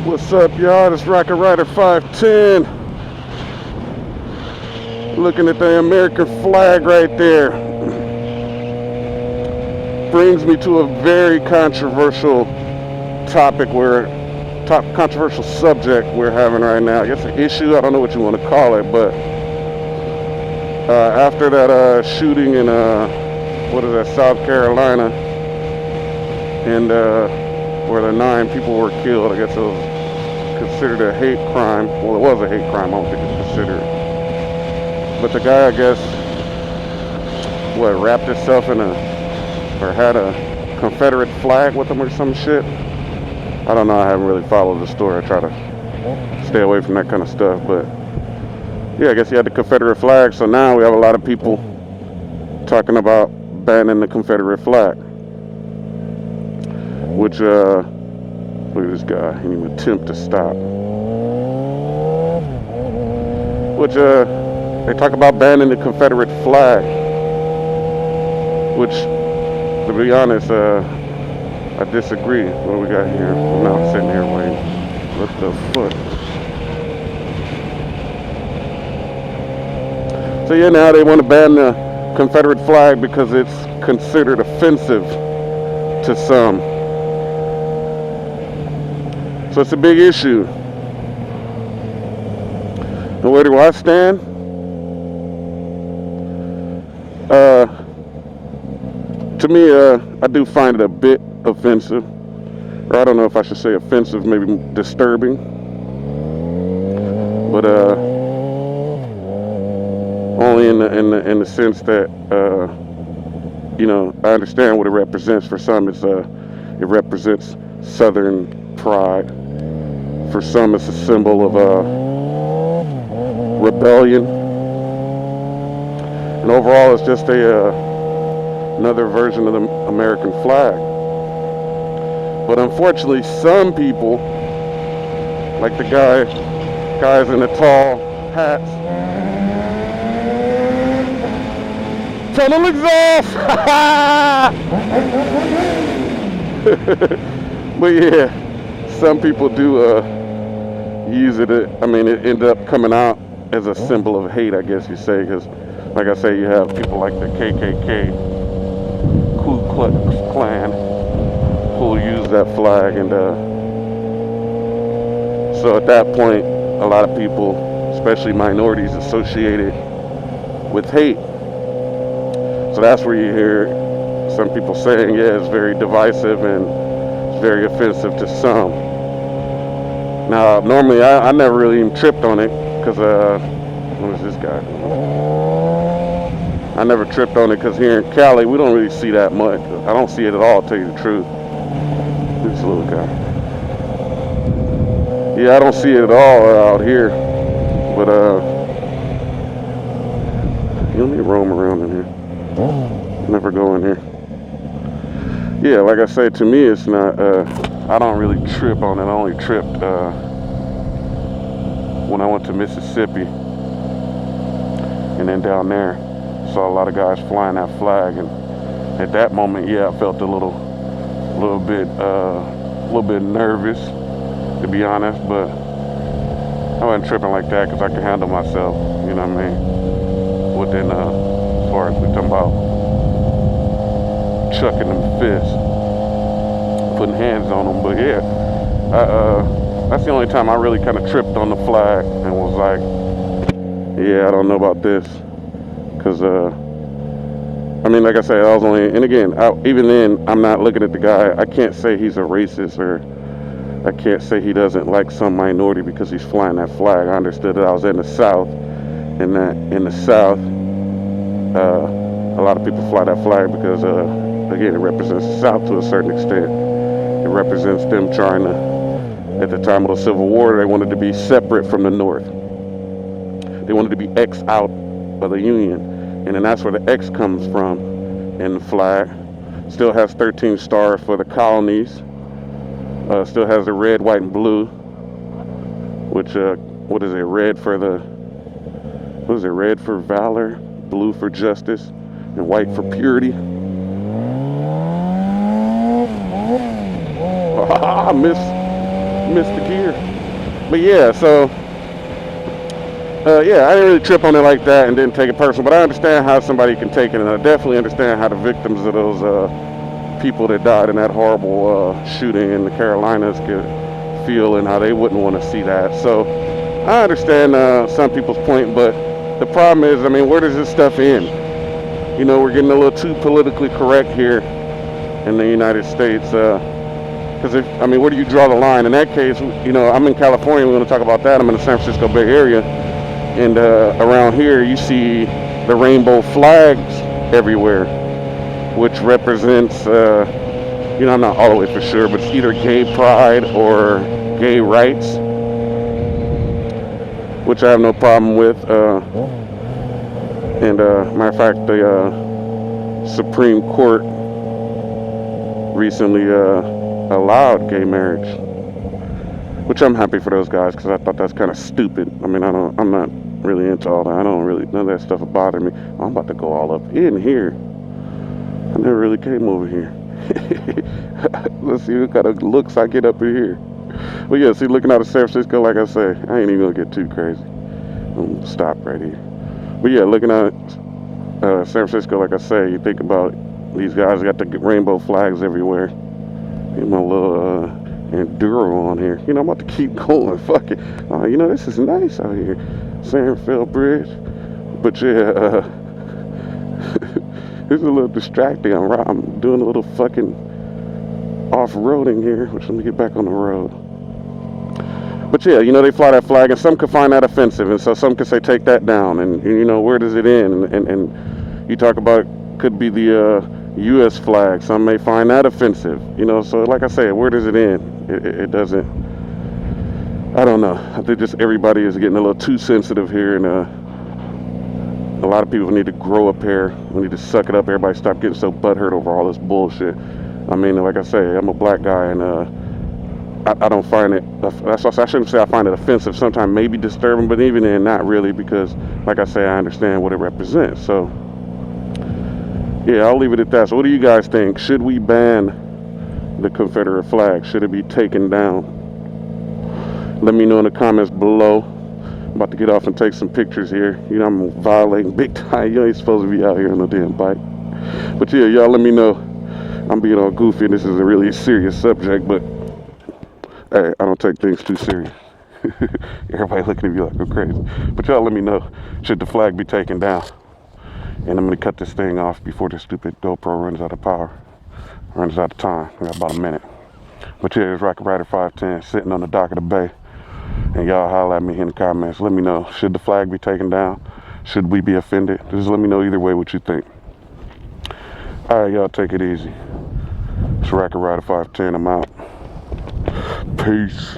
What's up, y'all? It's Rocket Rider 510. Looking at the American flag right there. Brings me to a very controversial controversial subject we're having right now. I guess an issue, I don't know what you want to call it, but after that shooting in, South Carolina, and where the 9 people were killed, I guess it was considered a hate crime. Well, it was a hate crime, I don't think it's considered. But the guy, I guess, wrapped himself in or had a Confederate flag with him or some shit. I don't know, I haven't really followed the story. I try to stay away from that kind of stuff, but yeah, I guess he had the Confederate flag, so now we have a lot of people talking about banning the Confederate flag. Which, look at this guy, he didn't even attempt to stop. Which, they talk about banning the Confederate flag. Which, to be honest, I disagree. What do we got here? I'm now sitting here waiting. What the fuck? So yeah, now they want to ban the Confederate flag because it's considered offensive to some. So it's a big issue. And where do I stand? To me, I do find it a bit offensive. Or I don't know if I should say offensive, maybe disturbing. But only in the sense that I understand what it represents. For some, it represents Southern pride. For some, it's a symbol of rebellion. And overall, it's just another version of the American flag. But unfortunately, some people, like the guys in the tall hats, tunnel exhaust. But yeah, some people do use it. I mean, it ended up coming out as a symbol of hate, I guess you say, because, like I say, you have people like the KKK, Ku Klux Klan, who use that flag, and so at that point, a lot of people, especially minorities, associate it with hate. So that's where you hear some people saying, yeah, it's very divisive and it's very offensive to some. Now, normally, I never really even tripped on it, because, what is this guy? I never tripped on it, because here in Cali, we don't really see that much. I don't see it at all, to tell you the truth. This little guy. Yeah, I don't see it at all out here. But, let me roam around in here. Never go in here. Yeah, like I say, to me, it's not, I don't really trip on it. I only tripped when I went to Mississippi, and then down there saw a lot of guys flying that flag, and at that moment, yeah, I felt a little bit nervous, to be honest, but I wasn't tripping like that, because I can handle myself, you know what I mean? Within, as far as we talking about chucking them fists, putting hands on them. But yeah, that's the only time I really kind of tripped on the flag and was like, yeah, I don't know about this, because I mean, like I said, I was only, and again, even then, I'm not looking at the guy. I can't say he's a racist, or I can't say he doesn't like some minority because he's flying that flag. I understood that I was in the South, and that in the South, a lot of people fly that flag because, again, it represents the South to a certain extent. It represents them trying to, at the time of the Civil War, they wanted to be separate from the North. They wanted to be X out of the Union. And then that's where the X comes from in the flag. Still has 13 stars for the colonies. Still has the red, white, and blue. Which, what is it? Red for red for valor, blue for justice, and white for purity. I missed. missed the gear. But yeah, so yeah, I didn't really trip on it like that and didn't take it personal. But I understand how somebody can take it, and I definitely understand how the victims of those people that died in that horrible shooting in the Carolinas could feel and how they wouldn't want to see that. So I understand some people's point, but the problem is, I mean, where does this stuff end? You know, we're getting a little too politically correct here in the United States. Because I mean, where do you draw the line? In that case, you know, I'm in California. We're going to talk about that. I'm in the San Francisco Bay Area, and around here, you see the rainbow flags everywhere, which represents, you know, I'm not all the way for sure, but it's either gay pride or gay rights, which I have no problem with. And matter of fact, the Supreme Court recently allowed gay marriage, which I'm happy for those guys because I thought that's kind of stupid. I mean, I'm not really into all that. I don't really, none of that stuff would bother me. I'm about to go all up in here. I never really came over here. Let's see what kind of looks I get up in here. But yeah, see, looking out of San Francisco, like I say, I ain't even gonna get too crazy. I'm gonna stop right here. But yeah, looking at San Francisco, like I say, you think about these guys got the rainbow flags everywhere. Get my little Enduro on here. You know, I'm about to keep going. Fuck it. You know, this is nice out here. Sandfield Bridge. But yeah, this is a little distracting. I'm doing a little fucking off-roading here, which let me get back on the road. But yeah, you know, they fly that flag, and some could find that offensive, and so some could say take that down, and you know, where does it end? And you talk about could be the U.S. flag. Some may find that offensive, you know. So like I say, where does it end? It doesn't. I don't know. I think just everybody is getting a little too sensitive here, and a lot of people need to grow up here. We need to suck it up. Everybody stop getting so butthurt over all this bullshit. I mean, like I say, I'm a black guy, and I don't find it. I shouldn't say I find it offensive. Sometimes maybe disturbing, but even then, not really, because like I say, I understand what it represents. So yeah, I'll leave it at that. So what do you guys think? Should we ban the Confederate flag? Should it be taken down? Let me know in the comments below. I'm about to get off and take some pictures here. You know, I'm violating big time. You ain't supposed to be out here on no damn bike. But yeah, y'all let me know. I'm being all goofy, and this is a really serious subject, but hey, I don't take things too serious. Everybody looking at me like I'm crazy. But y'all let me know, should the flag be taken down? And I'm going to cut this thing off before this stupid GoPro runs out of power. Runs out of time. I got about a minute. But yeah, it's Rocket Rider 510 sitting on the dock of the bay. And y'all holler at me in the comments. Let me know, should the flag be taken down? Should we be offended? Just let me know either way what you think. Alright, y'all take it easy. It's Rocket Rider 510. I'm out. Peace.